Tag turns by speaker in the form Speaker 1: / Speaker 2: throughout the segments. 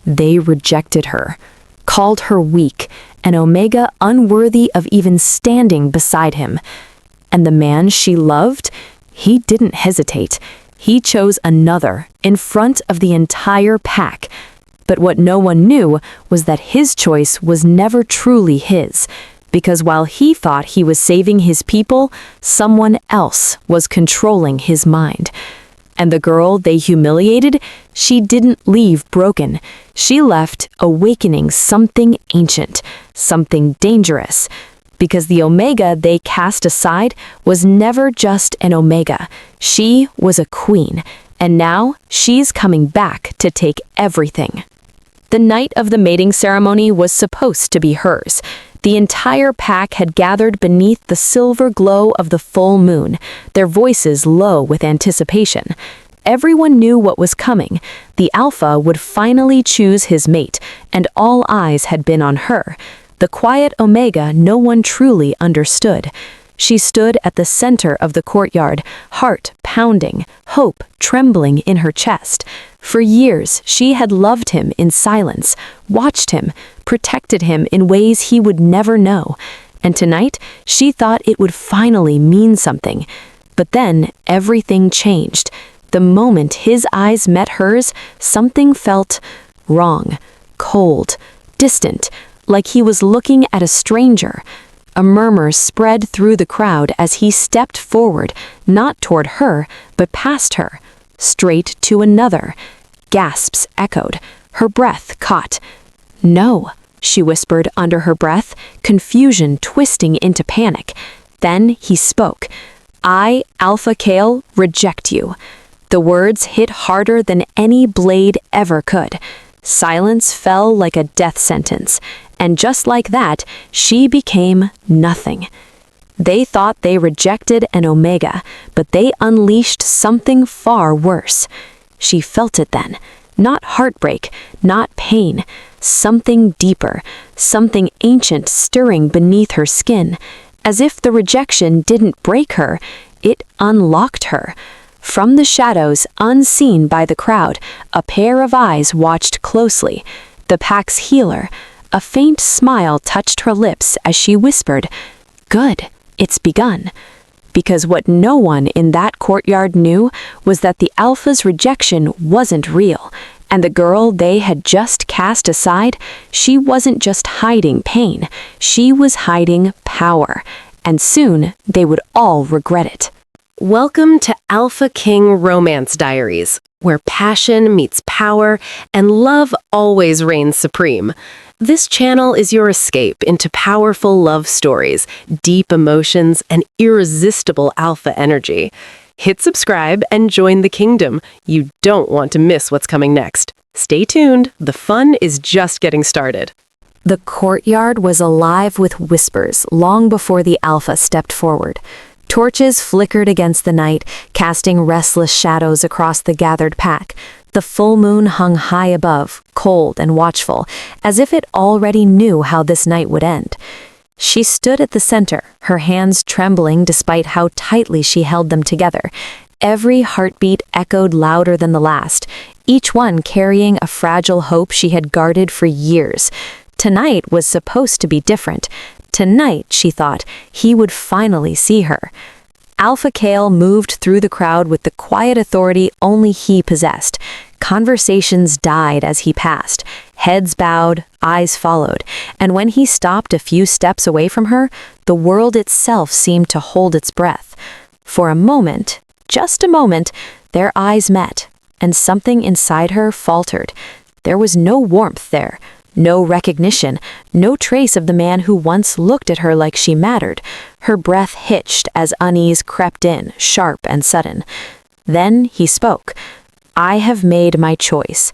Speaker 1: They rejected her, called her weak, and Omega unworthy of even standing beside him. And the man she loved, he didn't hesitate. He chose another in front of the entire pack. But what no one knew was that his choice was never truly his, because while he thought he was saving his people, someone else was controlling his mind. And the girl they humiliated, she didn't leave broken. She left awakening something ancient, something dangerous. Because the Omega they cast aside was never just an Omega. She was a queen, and now she's coming back to take everything. The night of the mating ceremony was supposed to be hers. The entire pack had gathered beneath the silver glow of the full moon, their voices low with anticipation. Everyone knew what was coming. The Alpha would finally choose his mate, and all eyes had been on her. The quiet Omega no one truly understood. She stood at the center of the courtyard, heart pounding, hope trembling in her chest. For years, she had loved him in silence, watched him, protected him in ways he would never know. And tonight, she thought it would finally mean something. But then, everything changed. The moment his eyes met hers, something felt wrong, cold, distant, like he was looking at a stranger. A murmur spread through the crowd as he stepped forward, not toward her, but past her, straight to another. Gasps echoed. Her breath caught. "No," she whispered under her breath, confusion twisting into panic. Then he spoke. "I, Alpha Kale, reject you." The words hit harder than any blade ever could. Silence fell like a death sentence, and just like that, she became nothing. They thought they rejected an Omega, but they unleashed something far worse. She felt it then. Not heartbreak, not pain. Something deeper, something ancient stirring beneath her skin. As if the rejection didn't break her, it unlocked her. From the shadows, unseen by the crowd, a pair of eyes watched closely. The pack's healer. A faint smile touched her lips as she whispered, "Good, it's begun." Because what no one in that courtyard knew was that the Alpha's rejection wasn't real, and the girl they had just cast aside, she wasn't just hiding pain, she was hiding power, and soon they would all regret it.
Speaker 2: Welcome to Alpha King Romance Diaries, where passion meets power and love always reigns supreme. This channel is your escape into powerful love stories, deep emotions, and irresistible alpha energy. Hit subscribe and join the kingdom. You don't want to miss what's coming next. Stay tuned, the fun is just getting started.
Speaker 1: The courtyard was alive with whispers long before the Alpha stepped forward. Torches flickered against the night, casting restless shadows across the gathered pack. The full moon hung high above, cold and watchful, as if it already knew how this night would end. She stood at the center, her hands trembling despite how tightly she held them together. Every heartbeat echoed louder than the last, each one carrying a fragile hope she had guarded for years. Tonight was supposed to be different. Tonight, she thought, he would finally see her. Alpha Kale moved through the crowd with the quiet authority only he possessed. Conversations died as he passed. Heads bowed, eyes followed, and when he stopped a few steps away from her, the world itself seemed to hold its breath. For a moment, just a moment, their eyes met, and something inside her faltered. There was no warmth there. No recognition, no trace of the man who once looked at her like she mattered. Her breath hitched as unease crept in, sharp and sudden. Then he spoke. "I have made my choice."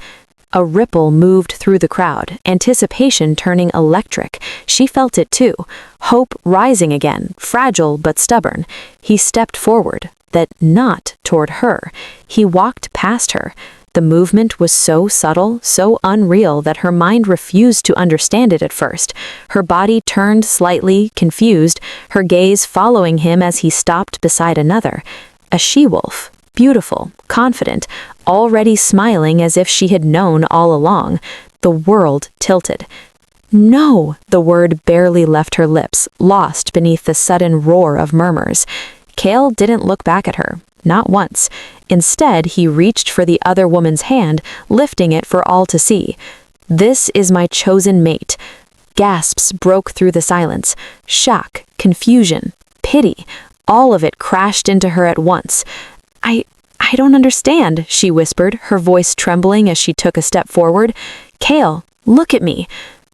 Speaker 1: A ripple moved through the crowd, anticipation turning electric. She felt it too, hope rising again, fragile but stubborn. He stepped forward, that not toward her. He walked past her. The movement was so subtle, so unreal that her mind refused to understand it at first. Her body turned slightly, confused, her gaze following him as he stopped beside another. A she-wolf, beautiful, confident, already smiling as if she had known all along. The world tilted. No, the word barely left her lips, lost beneath the sudden roar of murmurs. Cale didn't look back at her, not once. Instead, he reached for the other woman's hand, lifting it for all to see. "This is my chosen mate." Gasps broke through the silence. Shock, confusion, pity, all of it crashed into her at once. I don't understand," she whispered, her voice trembling as she took a step forward. "Cale, look at me."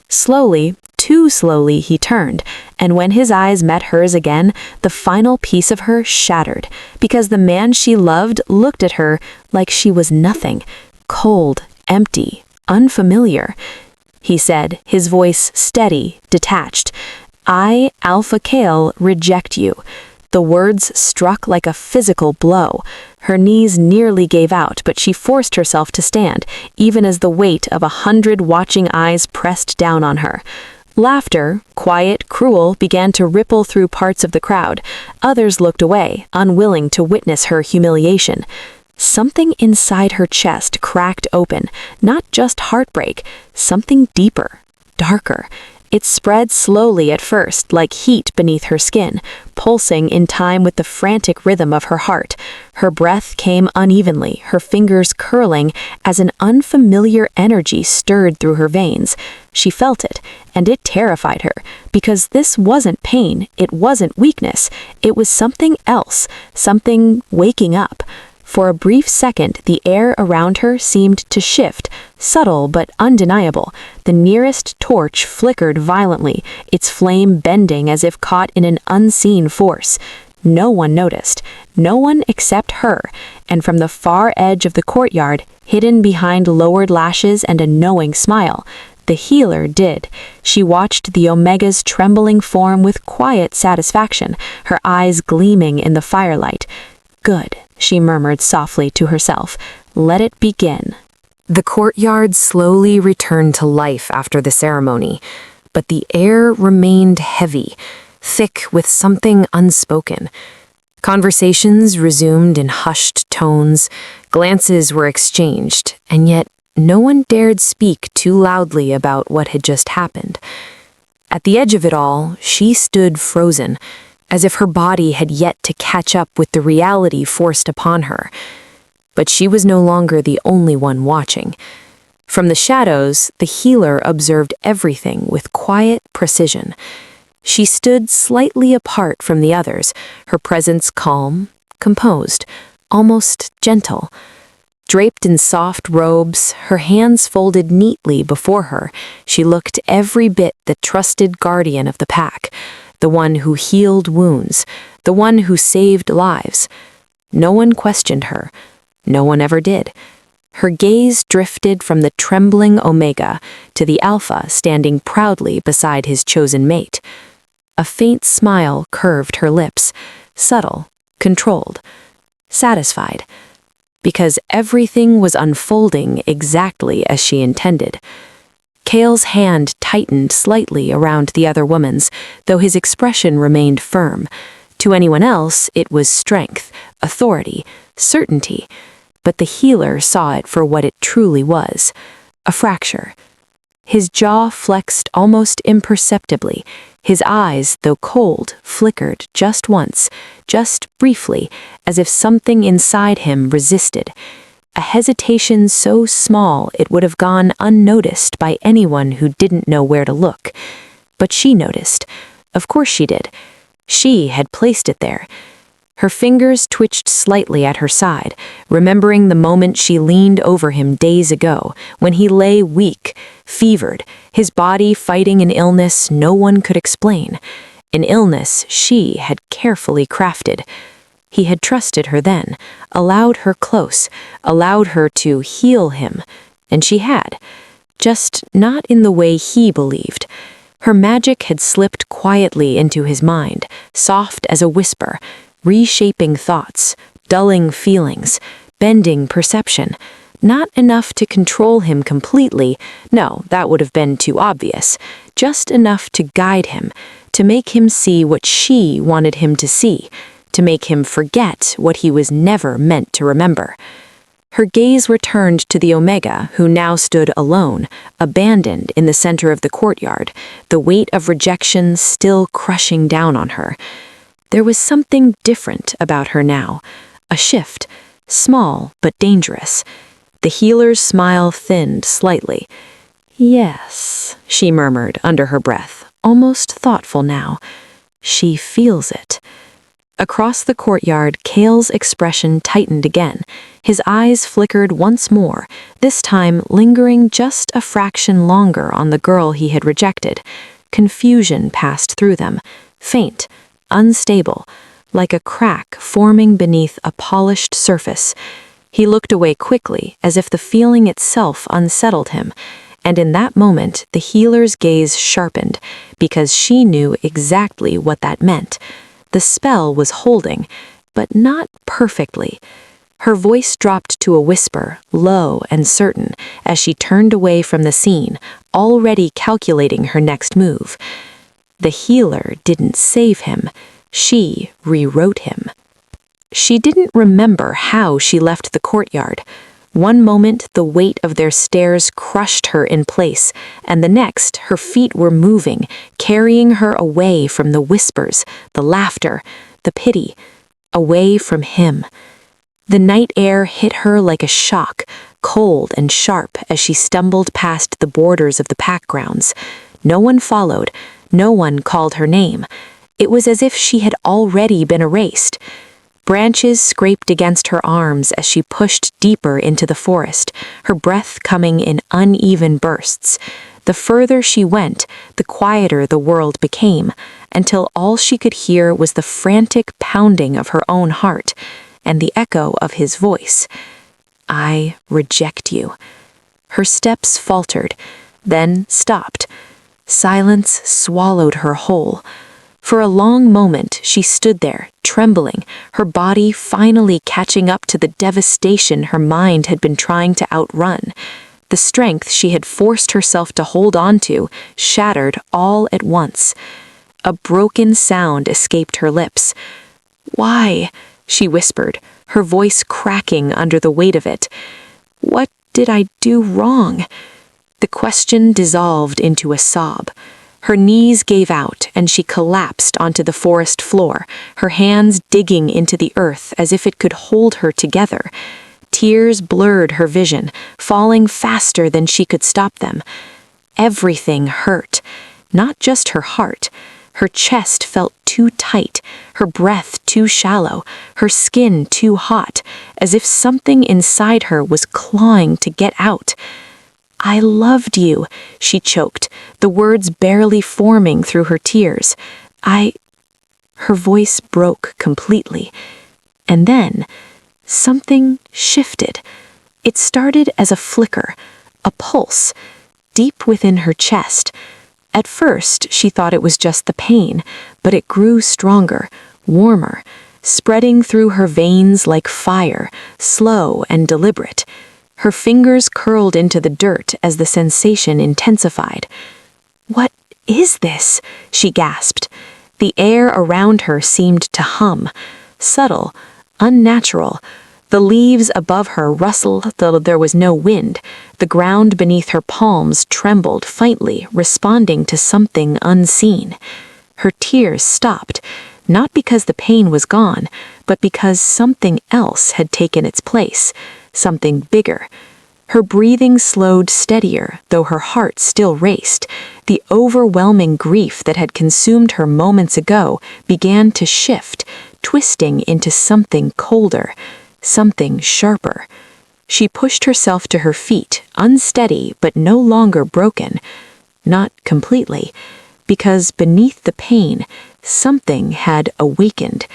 Speaker 1: Slowly, too slowly, he turned, and when his eyes met hers again, the final piece of her shattered, because the man she loved looked at her like she was nothing, cold, empty, unfamiliar. He said, his voice steady, detached, "I, Alpha Cale, reject you." The words struck like a physical blow. Her knees nearly gave out, but she forced herself to stand, even as the weight of 100 watching eyes pressed down on her. Laughter, quiet, cruel, began to ripple through parts of the crowd. Others looked away, unwilling to witness her humiliation. Something inside her chest cracked open, not just heartbreak, something deeper, darker. It spread slowly at first, like heat beneath her skin, pulsing in time with the frantic rhythm of her heart. Her breath came unevenly, her fingers curling as an unfamiliar energy stirred through her veins. She felt it, and it terrified her, because this wasn't pain, it wasn't weakness, it was something else, something waking up. For a brief second, the air around her seemed to shift, subtle but undeniable. The nearest torch flickered violently, its flame bending as if caught in an unseen force. No one noticed, no one except her, and from the far edge of the courtyard, hidden behind lowered lashes and a knowing smile, the healer did. She watched the Omega's trembling form with quiet satisfaction, her eyes gleaming in the firelight. "Good," she murmured softly to herself. "Let it begin." The courtyard slowly returned to life after the ceremony, but the air remained heavy, thick with something unspoken. Conversations resumed in hushed tones, glances were exchanged, and yet no one dared speak too loudly about what had just happened. At the edge of it all, she stood frozen, as if her body had yet to catch up with the reality forced upon her. But she was no longer the only one watching. From the shadows, the healer observed everything with quiet precision. She stood slightly apart from the others, her presence calm, composed, almost gentle. Draped in soft robes, her hands folded neatly before her, she looked every bit the trusted guardian of the pack, the one who healed wounds, the one who saved lives. No one questioned her. No one ever did. Her gaze drifted from the trembling Omega to the Alpha standing proudly beside his chosen mate. A faint smile curved her lips, subtle, controlled, satisfied, because everything was unfolding exactly as she intended. Cale's hand tightened slightly around the other woman's, though his expression remained firm. To anyone else, it was strength, authority, certainty, but the healer saw it for what it truly was, a fracture. His jaw flexed almost imperceptibly. His eyes, though cold, flickered just once, just briefly, as if something inside him resisted. A hesitation so small it would have gone unnoticed by anyone who didn't know where to look. But she noticed. Of course she did. She had placed it there. Her fingers twitched slightly at her side, remembering the moment she leaned over him days ago, when he lay weak, fevered, his body fighting an illness no one could explain. An illness she had carefully crafted. He had trusted her then, allowed her close, allowed her to heal him, and she had. Just not in the way he believed. Her magic had slipped quietly into his mind, soft as a whisper, reshaping thoughts, dulling feelings, bending perception. Not enough to control him completely, no, that would have been too obvious. Just enough to guide him, to make him see what she wanted him to see, to make him forget what he was never meant to remember. Her gaze returned to the Omega, who now stood alone, abandoned in the center of the courtyard, the weight of rejection still crushing down on her. There was something different about her now, a shift, small but dangerous. The healer's smile thinned slightly. "Yes," she murmured under her breath, almost thoughtful now. "She feels it." Across the courtyard, Kale's expression tightened again. His eyes flickered once more, this time lingering just a fraction longer on the girl he had rejected. Confusion passed through them, faint, unstable, like a crack forming beneath a polished surface. He looked away quickly, as if the feeling itself unsettled him, and in that moment the healer's gaze sharpened, because she knew exactly what that meant. The spell was holding, but not perfectly. Her voice dropped to a whisper, low and certain, as she turned away from the scene, already calculating her next move. The healer didn't save him. She rewrote him. She didn't remember how she left the courtyard. One moment, the weight of their stairs crushed her in place, and the next, her feet were moving, carrying her away from the whispers, the laughter, the pity, away from him. The night air hit her like a shock, cold and sharp as she stumbled past the borders of the pack grounds. No one followed, no one called her name. It was as if she had already been erased. Branches scraped against her arms as she pushed deeper into the forest, her breath coming in uneven bursts. The further she went, the quieter the world became, until all she could hear was the frantic pounding of her own heart and the echo of his voice. "I reject you." Her steps faltered, then stopped. Silence swallowed her whole. For a long moment, she stood there, trembling, her body finally catching up to the devastation her mind had been trying to outrun. The strength she had forced herself to hold on to shattered all at once. A broken sound escaped her lips. "Why?" she whispered, her voice cracking under the weight of it. "What did I do wrong?" The question dissolved into a sob. Her knees gave out and she collapsed onto the forest floor, her hands digging into the earth as if it could hold her together. Tears blurred her vision, falling faster than she could stop them. Everything hurt, not just her heart. Her chest felt too tight, her breath too shallow, her skin too hot, as if something inside her was clawing to get out. "I loved you," she choked, the words barely forming through her tears. Her voice broke completely. And then, something shifted. It started as a flicker, a pulse, deep within her chest. At first, she thought it was just the pain, but it grew stronger, warmer, spreading through her veins like fire, slow and deliberate. Her fingers curled into the dirt as the sensation intensified. "What is this?" she gasped. The air around her seemed to hum, subtle, unnatural. The leaves above her rustled though there was no wind. The ground beneath her palms trembled faintly, responding to something unseen. Her tears stopped, not because the pain was gone, but because something else had taken its place, something bigger. Her breathing slowed steadier, though her heart still raced. The overwhelming grief that had consumed her moments ago began to shift, twisting into something colder, something sharper. She pushed herself to her feet, unsteady but no longer broken. Not completely, because beneath the pain, something had awakened,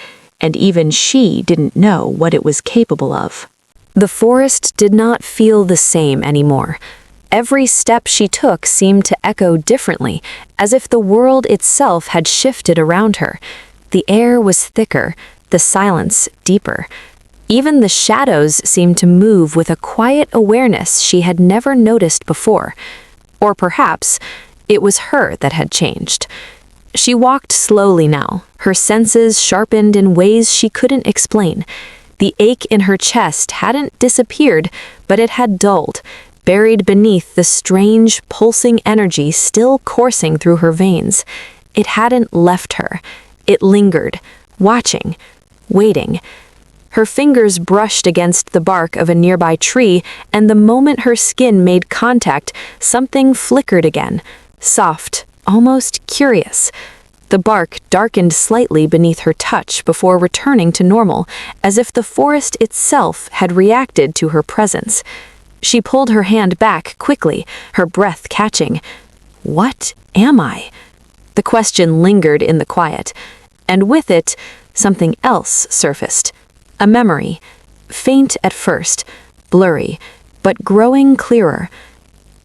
Speaker 1: and even she didn't know what it was capable of. The forest did not feel the same anymore. Every step she took seemed to echo differently, as if the world itself had shifted around her. The air was thicker, the silence deeper. Even the shadows seemed to move with a quiet awareness she had never noticed before. Or perhaps it was her that had changed. She walked slowly now, her senses sharpened in ways she couldn't explain. The ache in her chest hadn't disappeared, but it had dulled, buried beneath the strange, pulsing energy still coursing through her veins. It hadn't left her. It lingered, watching, waiting. Her fingers brushed against the bark of a nearby tree, and the moment her skin made contact, something flickered again, soft, almost curious. The bark darkened slightly beneath her touch before returning to normal, as if the forest itself had reacted to her presence. She pulled her hand back quickly, her breath catching. What am I? The question lingered in the quiet, and with it, something else surfaced. A memory, faint at first, blurry, but growing clearer.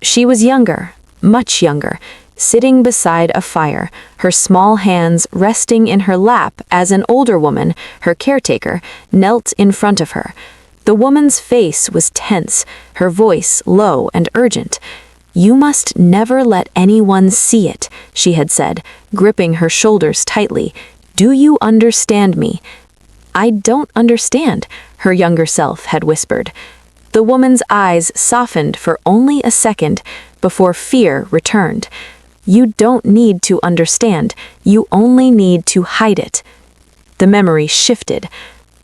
Speaker 1: She was younger, much younger, sitting beside a fire, her small hands resting in her lap as an older woman, her caretaker, knelt in front of her. The woman's face was tense, her voice low and urgent. "You must never let anyone see it," she had said, gripping her shoulders tightly. "Do you understand me?" "I don't understand," her younger self had whispered. The woman's eyes softened for only a second before fear returned. "You don't need to understand. You only need to hide it." The memory shifted.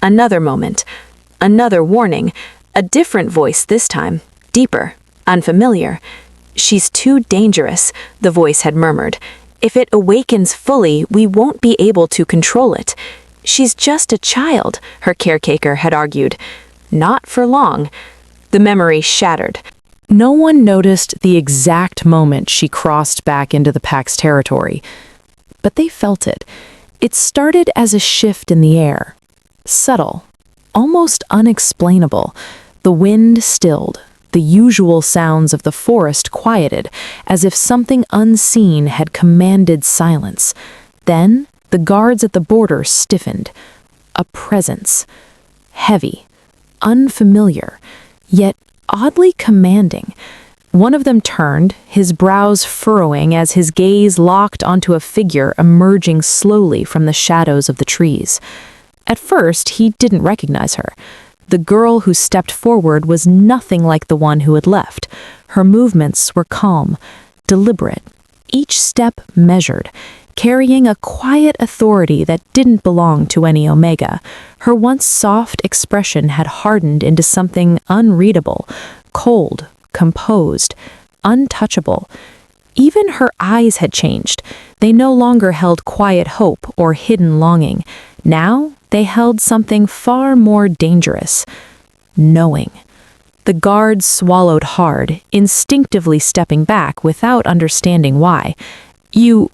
Speaker 1: Another moment. Another warning. A different voice this time. Deeper. Unfamiliar. "She's too dangerous," the voice had murmured. "If it awakens fully, we won't be able to control it." "She's just a child," her caretaker had argued. "Not for long." The memory shattered. No one noticed the exact moment she crossed back into the pack's territory, but they felt it. It started as a shift in the air. Subtle, almost unexplainable. The wind stilled. The usual sounds of the forest quieted, as if something unseen had commanded silence. Then, the guards at the border stiffened. A presence. Heavy. Unfamiliar. Yet oddly commanding. One of them turned, his brows furrowing as his gaze locked onto a figure emerging slowly from the shadows of the trees. At first, he didn't recognize her. The girl who stepped forward was nothing like the one who had left. Her movements were calm, deliberate, each step measured, carrying a quiet authority that didn't belong to any Omega. Her once soft expression had hardened into something unreadable, cold, composed, untouchable. Even her eyes had changed. They no longer held quiet hope or hidden longing. Now they held something far more dangerous. Knowing. The guards swallowed hard, instinctively stepping back without understanding why. You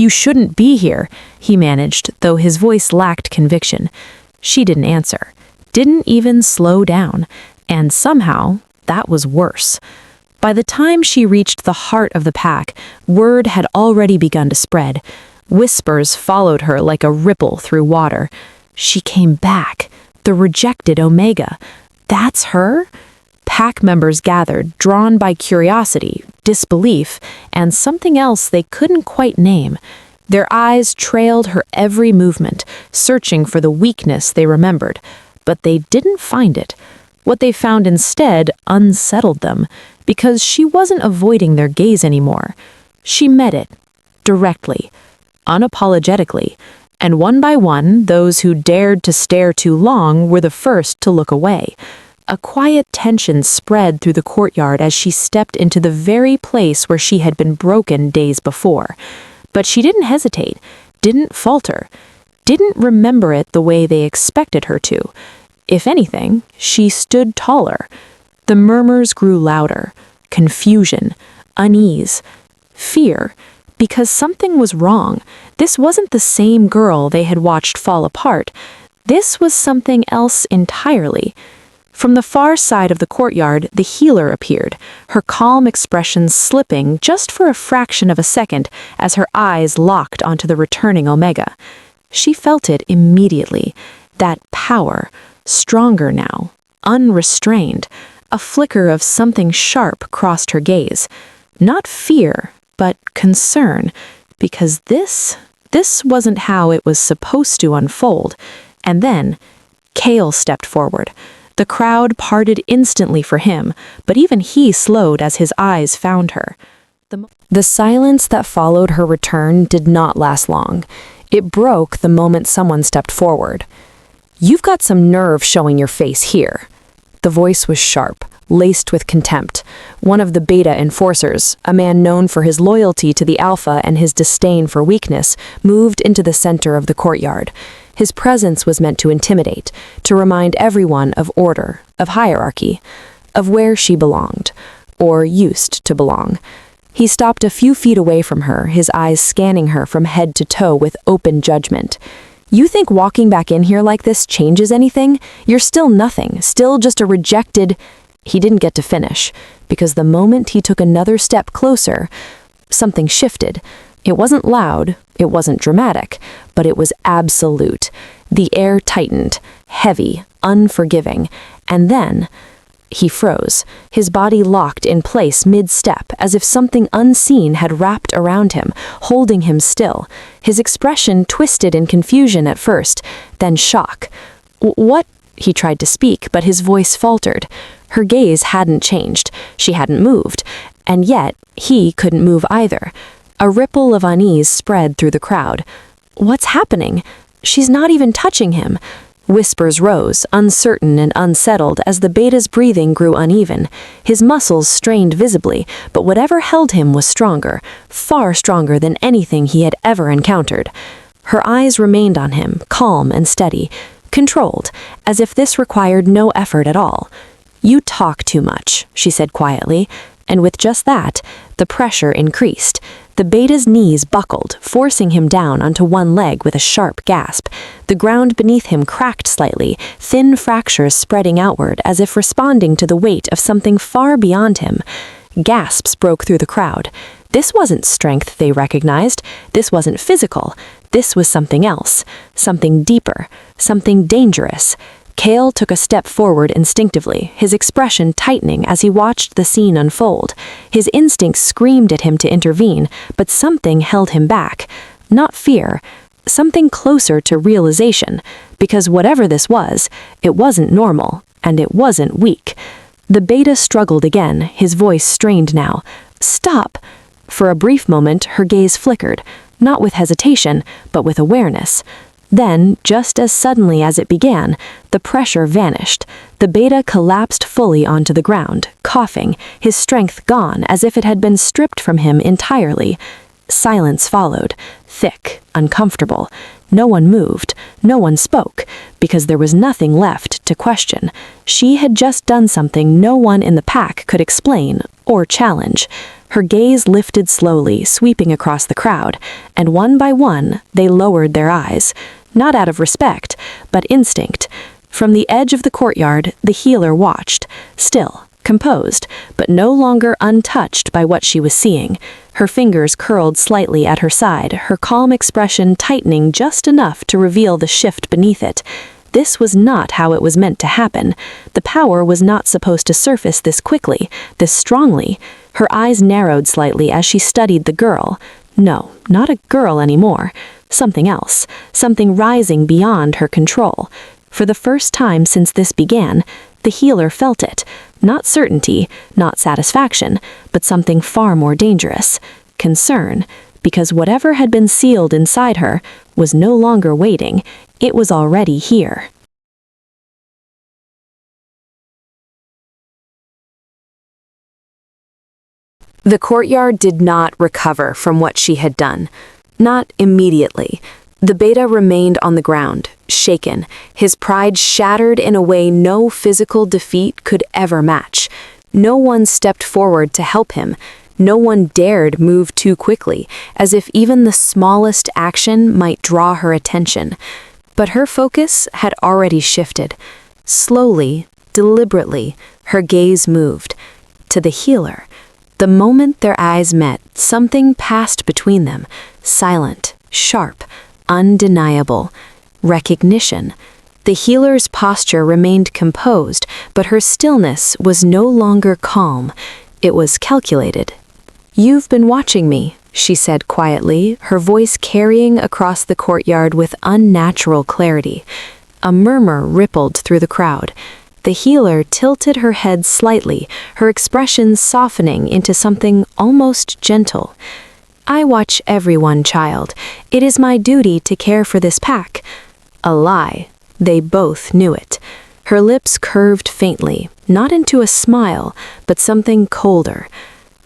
Speaker 1: shouldn't be here," he managed, though his voice lacked conviction. She didn't answer, didn't even slow down, and somehow that was worse. By the time she reached the heart of the pack, word had already begun to spread. Whispers followed her like a ripple through water. She came back, the rejected Omega. That's her? Pack members gathered, drawn by curiosity, disbelief, and something else they couldn't quite name. Their eyes trailed her every movement, searching for the weakness they remembered. But they didn't find it. What they found instead unsettled them, because she wasn't avoiding their gaze anymore. She met it, directly, unapologetically, and one by one, those who dared to stare too long were the first to look away. A quiet tension spread through the courtyard as she stepped into the very place where she had been broken days before. But she didn't hesitate, didn't falter, didn't remember it the way they expected her to. If anything, she stood taller. The murmurs grew louder, confusion, unease, fear, because something was wrong. This wasn't the same girl they had watched fall apart. This was something else entirely. From the far side of the courtyard, the healer appeared, her calm expression slipping just for a fraction of a second as her eyes locked onto the returning Omega. She felt it immediately, that power, stronger now, unrestrained. A flicker of something sharp crossed her gaze. Not fear, but concern, because this wasn't how it was supposed to unfold. And then, Kale stepped forward. The crowd parted instantly for him, but even he slowed as his eyes found her. The silence that followed her return did not last long. It broke the moment someone stepped forward. "You've got some nerve showing your face here." The voice was sharp, laced with contempt. One of the beta enforcers, a man known for his loyalty to the alpha and his disdain for weakness, moved into the center of the courtyard. His presence was meant to intimidate, to remind everyone of order, of hierarchy, of where she belonged, or used to belong. He stopped a few feet away from her, his eyes scanning her from head to toe with open judgment. "You think walking back in here like this changes anything? You're still nothing, still just a rejected—" He didn't get to finish, because the moment he took another step closer, something shifted. It wasn't loud, it wasn't dramatic, but it was absolute. The air tightened, heavy, unforgiving, and then he froze, his body locked in place mid-step, as if something unseen had wrapped around him, holding him still. His expression twisted in confusion at first, then shock. "What?" He tried to speak, but his voice faltered. Her gaze hadn't changed, she hadn't moved, and yet he couldn't move either. A ripple of unease spread through the crowd. "What's happening? She's not even touching him." Whispers rose, uncertain and unsettled, as the beta's breathing grew uneven. His muscles strained visibly, but whatever held him was stronger, far stronger than anything he had ever encountered. Her eyes remained on him, calm and steady, controlled, as if this required no effort at all. "You talk too much," she said quietly, and with just that, the pressure increased. The beta's knees buckled, forcing him down onto one leg with a sharp gasp. The ground beneath him cracked slightly, thin fractures spreading outward as if responding to the weight of something far beyond him. Gasps broke through the crowd. This wasn't strength they recognized. This wasn't physical. This was something else, something deeper, something dangerous. Kale took a step forward instinctively, his expression tightening as he watched the scene unfold. His instincts screamed at him to intervene, but something held him back. Not fear, something closer to realization, because whatever this was, it wasn't normal, and it wasn't weak. The beta struggled again, his voice strained now. "Stop!" For a brief moment, her gaze flickered, not with hesitation, but with awareness. Then, just as suddenly as it began, the pressure vanished. The beta collapsed fully onto the ground, coughing, his strength gone as if it had been stripped from him entirely. Silence followed, thick, uncomfortable. No one moved, no one spoke, because there was nothing left to question. She had just done something no one in the pack could explain or challenge. Her gaze lifted slowly, sweeping across the crowd, and one by one, they lowered their eyes. Not out of respect, but instinct. From the edge of the courtyard, the healer watched, still, composed, but no longer untouched by what she was seeing. Her fingers curled slightly at her side, her calm expression tightening just enough to reveal the shift beneath it. This was not how it was meant to happen. The power was not supposed to surface this quickly, this strongly. Her eyes narrowed slightly as she studied the girl. No, not a girl anymore. Something else, something rising beyond her control. For the first time since this began, the healer felt it. Not certainty, not satisfaction, but something far more dangerous. Concern, because whatever had been sealed inside her was no longer waiting. It was already here. The courtyard did not recover from what she had done. Not immediately. The beta remained on the ground, shaken, his pride shattered in a way no physical defeat could ever match. No one stepped forward to help him. No one dared move too quickly, as if even the smallest action might draw her attention. But her focus had already shifted. Slowly, deliberately, her gaze moved to the healer. The moment their eyes met, something passed between them, silent, sharp, undeniable. Recognition. The healer's posture remained composed, but her stillness was no longer calm. It was calculated. "You've been watching me," she said quietly, her voice carrying across the courtyard with unnatural clarity. A murmur rippled through the crowd. The healer tilted her head slightly, her expression softening into something almost gentle. "I watch everyone, child. It is my duty to care for this pack." A lie. They both knew it. Her lips curved faintly, not into a smile, but something colder.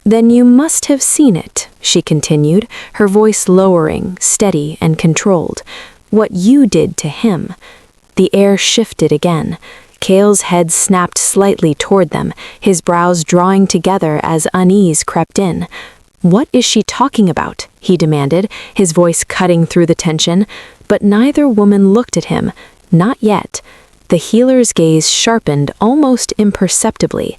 Speaker 1: "Then you must have seen it," she continued, her voice lowering, steady and controlled. "What you did to him." The air shifted again. Kale's head snapped slightly toward them, his brows drawing together as unease crept in. "What is she talking about?" he demanded, his voice cutting through the tension. But neither woman looked at him, not yet. The healer's gaze sharpened almost imperceptibly.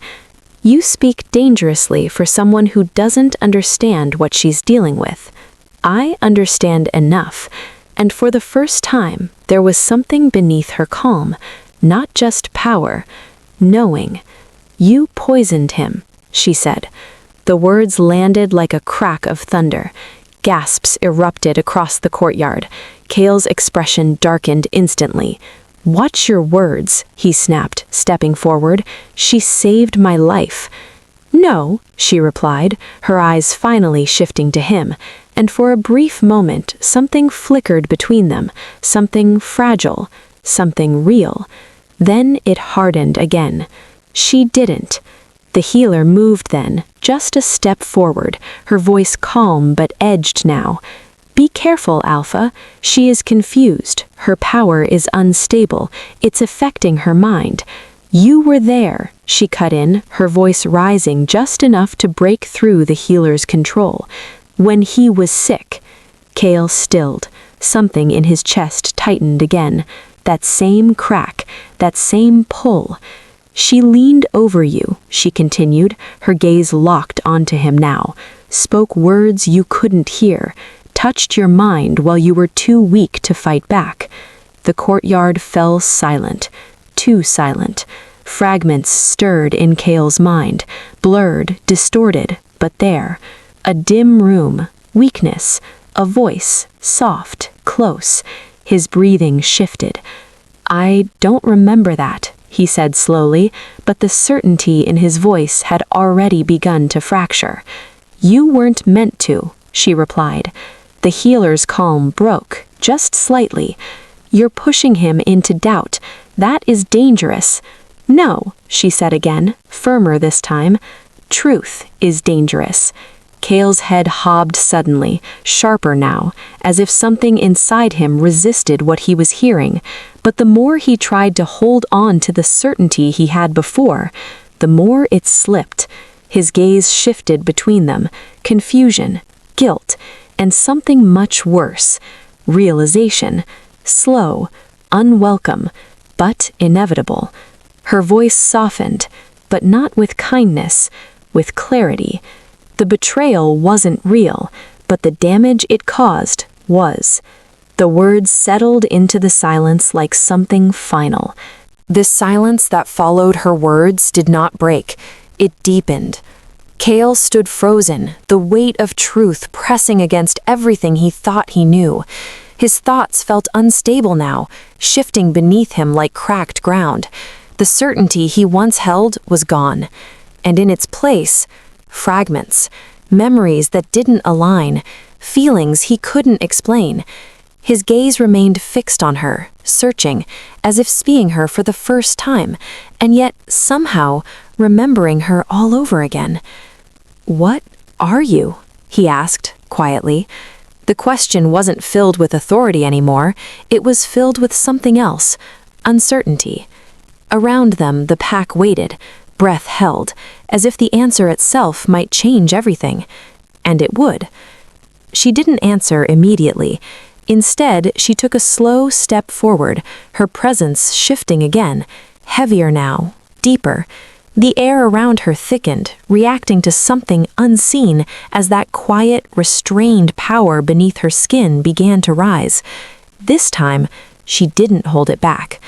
Speaker 1: "You speak dangerously for someone who doesn't understand what she's dealing with. I understand enough." And for the first time, there was something beneath her calm, not just power, knowing. "You poisoned him," she said. The words landed like a crack of thunder. Gasps erupted across the courtyard. Kale's expression darkened instantly. "Watch your words," he snapped, stepping forward. "She saved my life." "No," she replied, her eyes finally shifting to him, and for a brief moment something flickered between them, something fragile, something real. Then it hardened again. "She didn't." The healer moved then, just a step forward, her voice calm but edged now. "Be careful, Alpha. She is confused. Her power is unstable. It's affecting her mind." "You were there," she cut in, her voice rising just enough to break through the healer's control. "When he was sick." Kale stilled. Something in his chest tightened again. That same crack, that same pull. "She leaned over you," she continued, her gaze locked onto him now. "Spoke words you couldn't hear. Touched your mind while you were too weak to fight back." The courtyard fell silent. Too silent. Fragments stirred in Kale's mind, blurred, distorted, but there. A dim room, weakness, a voice, soft, close. His breathing shifted. "I don't remember that," he said slowly, but the certainty in his voice had already begun to fracture. "You weren't meant to," she replied. The healer's calm broke, just slightly. "You're pushing him into doubt. That is dangerous." "No," she said again, firmer this time. "Truth is dangerous." Kale's head hobbed suddenly, sharper now, as if something inside him resisted what he was hearing. But the more he tried to hold on to the certainty he had before, the more it slipped. His gaze shifted between them, confusion, guilt, and something much worse. Realization. Slow, unwelcome, but inevitable. Her voice softened, but not with kindness, with clarity. The betrayal wasn't real, but the damage it caused was. The words settled into the silence like something final. This silence that followed her words did not break. It deepened. Kale stood frozen, the weight of truth pressing against everything he thought he knew. His thoughts felt unstable now, shifting beneath him like cracked ground. The certainty he once held was gone. And in its place, fragments, memories that didn't align, feelings he couldn't explain. His gaze remained fixed on her, searching, as if seeing her for the first time, and yet, somehow, remembering her all over again. "What are you?" he asked, quietly. The question wasn't filled with authority anymore, it was filled with something else, uncertainty. Around them, the pack waited, breath held, as if the answer itself might change everything. And it would. She didn't answer immediately. Instead, she took a slow step forward, her presence shifting again, heavier now, deeper. The air around her thickened, reacting to something unseen as that quiet, restrained power beneath her skin began to rise. This time, she didn't hold it back.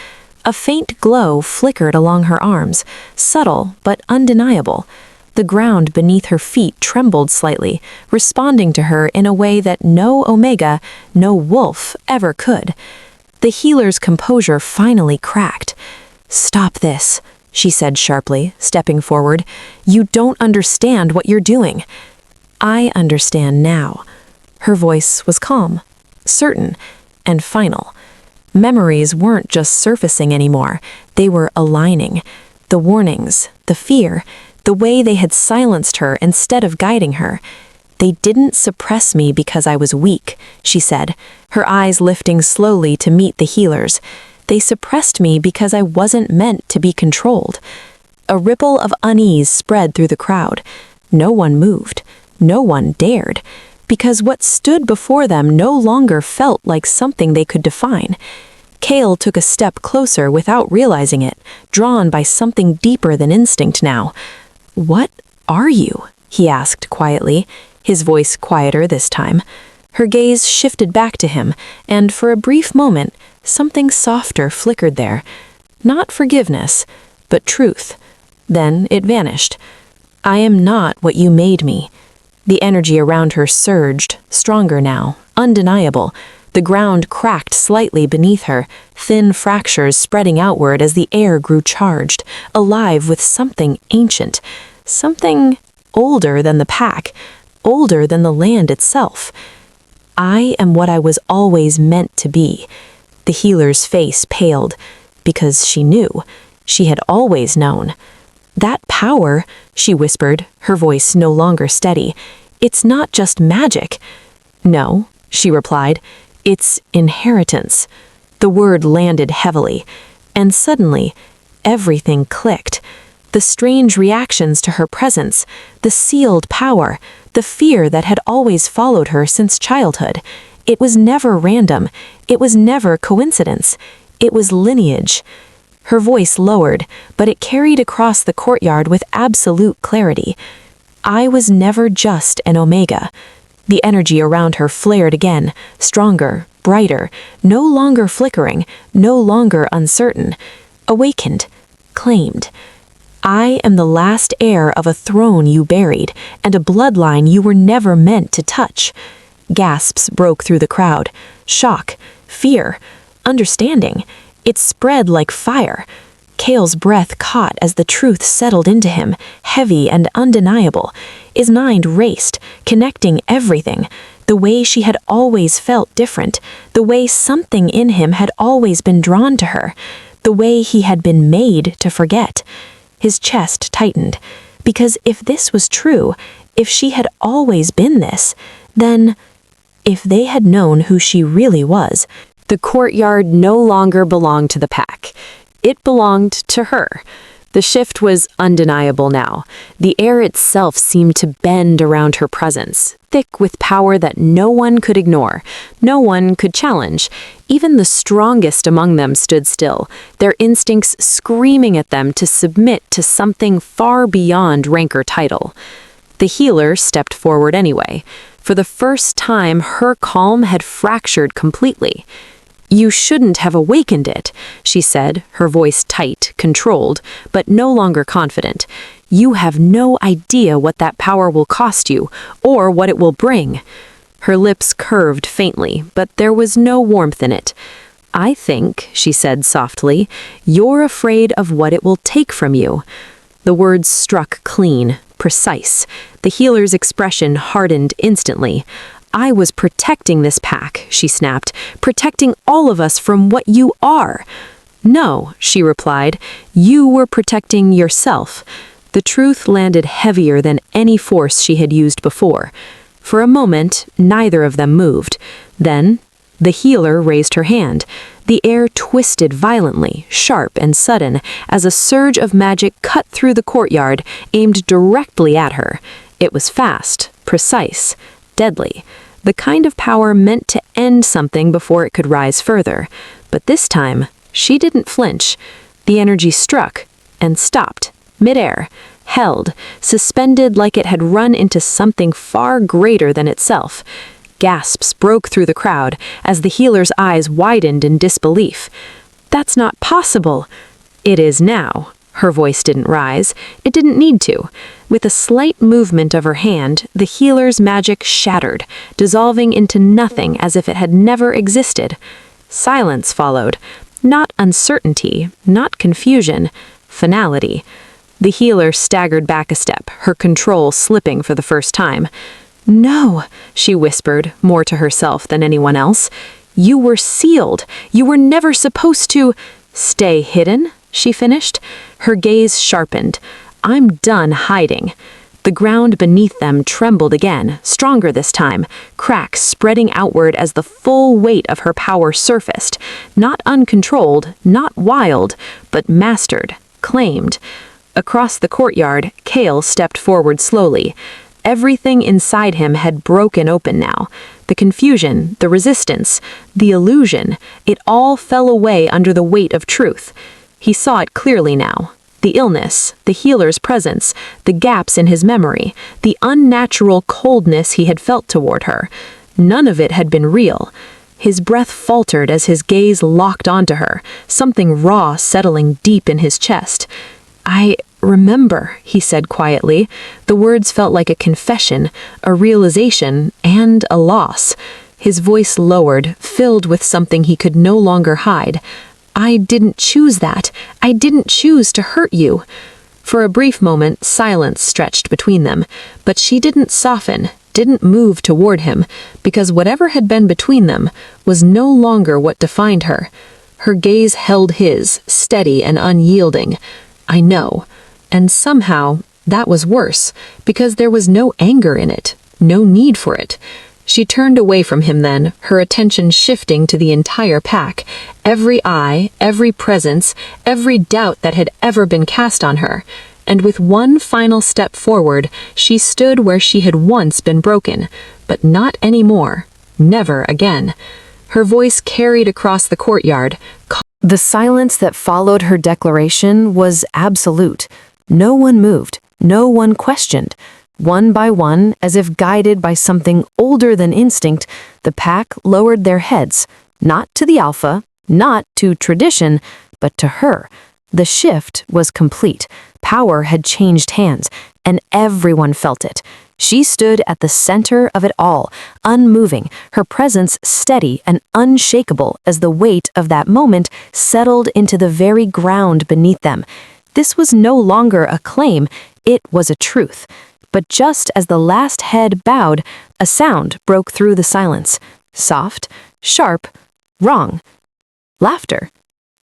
Speaker 1: A faint glow flickered along her arms, subtle but undeniable. The ground beneath her feet trembled slightly, responding to her in a way that no Omega, no wolf ever could. The healer's composure finally cracked. "Stop this," she said sharply, stepping forward. "You don't understand what you're doing." "I understand now." Her voice was calm, certain, and final. Memories weren't just surfacing anymore. They were aligning. The warnings, the fear, the way they had silenced her instead of guiding her. "They didn't suppress me because I was weak," she said, her eyes lifting slowly to meet the healer's. "They suppressed me because I wasn't meant to be controlled." A ripple of unease spread through the crowd. No one moved. No one dared. Because what stood before them no longer felt like something they could define. Cale took a step closer without realizing it, drawn by something deeper than instinct now. "What are you?" he asked quietly, his voice quieter this time. Her gaze shifted back to him, and for a brief moment, something softer flickered there. Not forgiveness, but truth. Then it vanished. "I am not what you made me." The energy around her surged, stronger now, undeniable. The ground cracked slightly beneath her, thin fractures spreading outward as the air grew charged, alive with something ancient, something older than the pack, older than the land itself. "I am what I was always meant to be." The healer's face paled, because she knew. She had always known. "That power," she whispered, her voice no longer steady, "it's not just magic." "No," she replied, "it's inheritance." The word landed heavily, and suddenly, everything clicked. The strange reactions to her presence, the sealed power, the fear that had always followed her since childhood. It was never random. It was never coincidence. It was lineage. Her voice lowered, but it carried across the courtyard with absolute clarity. "I was never just an Omega." The energy around her flared again, stronger, brighter, no longer flickering, no longer uncertain. Awakened, claimed. "I am the last heir of a throne you buried, and a bloodline you were never meant to touch." Gasps broke through the crowd. Shock, fear, understanding. It spread like fire. Cale's breath caught as the truth settled into him, heavy and undeniable. His mind raced, connecting everything. The way she had always felt different. The way something in him had always been drawn to her. The way he had been made to forget. His chest tightened. Because if this was true, if she had always been this, then if they had known who she really was, the courtyard no longer belonged to the pack. It belonged to her. The shift was undeniable now. The air itself seemed to bend around her presence, thick with power that no one could ignore, no one could challenge. Even the strongest among them stood still, their instincts screaming at them to submit to something far beyond rank or title. The healer stepped forward anyway. For the first time, her calm had fractured completely. "You shouldn't have awakened it," she said, her voice tight, controlled, but no longer confident. "You have no idea what that power will cost you, or what it will bring." Her lips curved faintly, but there was no warmth in it. "I think," she said softly, "you're afraid of what it will take from you." The words struck clean, precise. The healer's expression hardened instantly. "I was protecting this pack," she snapped, "protecting all of us from what you are." "No," she replied, "you were protecting yourself." The truth landed heavier than any force she had used before. For a moment, neither of them moved. Then, the healer raised her hand. The air twisted violently, sharp and sudden, as a surge of magic cut through the courtyard, aimed directly at her. It was fast, precise, deadly. The kind of power meant to end something before it could rise further. But this time, she didn't flinch. The energy struck and stopped, midair, held, suspended like it had run into something far greater than itself. Gasps broke through the crowd as the healer's eyes widened in disbelief. "That's not possible." "It is now." Her voice didn't rise. It didn't need to. With a slight movement of her hand, the healer's magic shattered, dissolving into nothing as if it had never existed. Silence followed. Not uncertainty, not confusion, finality. The healer staggered back a step, her control slipping for the first time. "No," she whispered, more to herself than anyone else. "You were sealed. You were never supposed to—" "Stay hidden," she finished. Her gaze sharpened. "I'm done hiding." The ground beneath them trembled again, stronger this time, cracks spreading outward as the full weight of her power surfaced, not uncontrolled, not wild, but mastered, claimed. Across the courtyard, Kale stepped forward slowly. Everything inside him had broken open now. The confusion, the resistance, the illusion, it all fell away under the weight of truth. He saw it clearly now. The illness, the healer's presence, the gaps in his memory, the unnatural coldness he had felt toward her. None of it had been real. His breath faltered as his gaze locked onto her, something raw settling deep in his chest. "I remember," he said quietly. The words felt like a confession, a realization, and a loss. His voice lowered, filled with something he could no longer hide. "I didn't choose that. I didn't choose to hurt you." For a brief moment, silence stretched between them, but she didn't soften, didn't move toward him, because whatever had been between them was no longer what defined her. Her gaze held his, steady and unyielding. "I know." And somehow, that was worse, because there was no anger in it, no need for it. She turned away from him then, her attention shifting to the entire pack, every eye, every presence, every doubt that had ever been cast on her. And with one final step forward, she stood where she had once been broken, but not anymore, never again. Her voice carried across the courtyard. The silence that followed her declaration was absolute. No one moved, no one questioned. One by one, as if guided by something older than instinct, the pack lowered their heads, not to the alpha, not to tradition, but to her. The shift was complete. Power had changed hands, and everyone felt it. She stood at the center of it all, unmoving, her presence steady and unshakable as the weight of that moment settled into the very ground beneath them. This was no longer a claim, it was a truth. But just as the last head bowed, a sound broke through the silence. Soft, sharp, wrong. Laughter.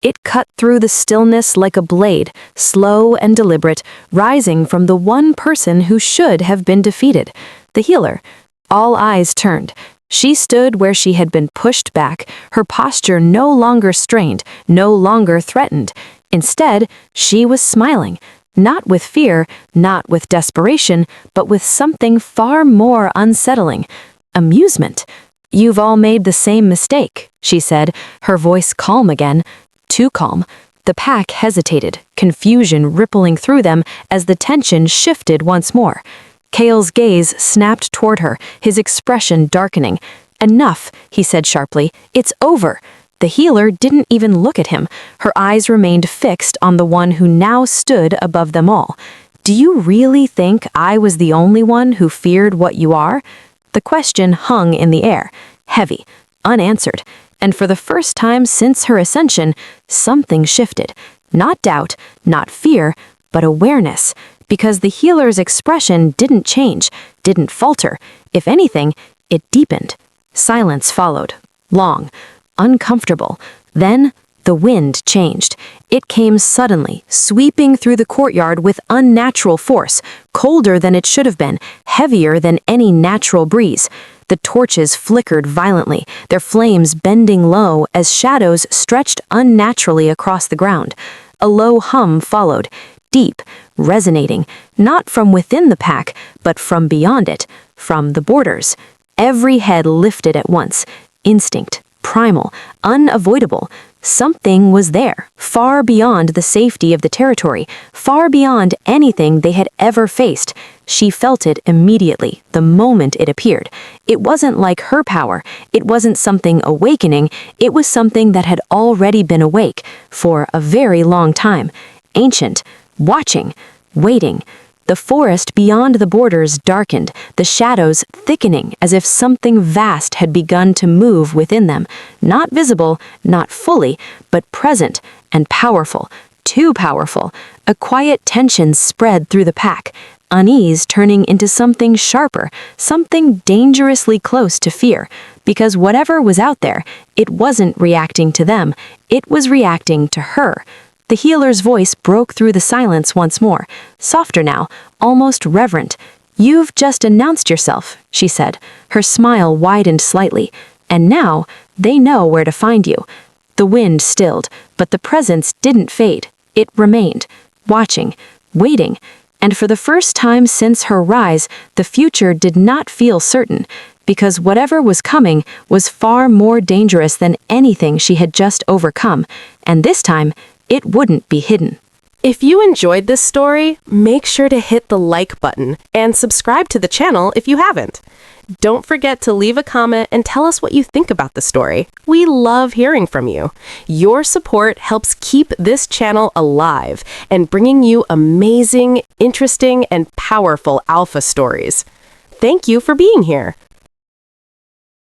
Speaker 1: It cut through the stillness like a blade, slow and deliberate, rising from the one person who should have been defeated, the healer. All eyes turned. She stood where she had been pushed back, her posture no longer strained, no longer threatened. Instead, she was smiling. Not with fear, not with desperation, but with something far more unsettling. Amusement. "You've all made the same mistake," she said, her voice calm again. Too calm. The pack hesitated, confusion rippling through them as the tension shifted once more. Kale's gaze snapped toward her, his expression darkening. "Enough," he said sharply. "It's over." The healer didn't even look at him. Her eyes remained fixed on the one who now stood above them all. "Do you really think I was the only one who feared what you are?" The question hung in the air, heavy, unanswered. And for the first time since her ascension, something shifted. Not doubt, not fear, but awareness. Because the healer's expression didn't change, didn't falter. If anything, it deepened. Silence followed. Long. Uncomfortable. Then, the wind changed. It came suddenly, sweeping through the courtyard with unnatural force, colder than it should have been, heavier than any natural breeze. The torches flickered violently, their flames bending low as shadows stretched unnaturally across the ground. A low hum followed, deep, resonating, not from within the pack, but from beyond it, from the borders. Every head lifted at once. Instinct. Primal, unavoidable. Something was there, far beyond the safety of the territory, far beyond anything they had ever faced. She felt it immediately, the moment it appeared. It wasn't like her power. It wasn't something awakening. It was something that had already been awake for a very long time. Ancient, watching, waiting. The forest beyond the borders darkened, the shadows thickening as if something vast had begun to move within them, not visible, not fully, but present and powerful, too powerful. A quiet tension spread through the pack, unease turning into something sharper, something dangerously close to fear, because whatever was out there, it wasn't reacting to them, it was reacting to her. The healer's voice broke through the silence once more, softer now, almost reverent. "You've just announced yourself," she said. Her smile widened slightly. "And now, they know where to find you." The wind stilled, but the presence didn't fade. It remained, watching, waiting, and for the first time since her rise, the future did not feel certain, because whatever was coming was far more dangerous than anything she had just overcome, and this time, it wouldn't be hidden.
Speaker 2: If you enjoyed this story, make sure to hit the like button and subscribe to the channel if you haven't. Don't forget to leave a comment and tell us what you think about the story. We love hearing from you. Your support helps keep this channel alive and bringing you amazing, interesting, and powerful alpha stories. Thank you for being here.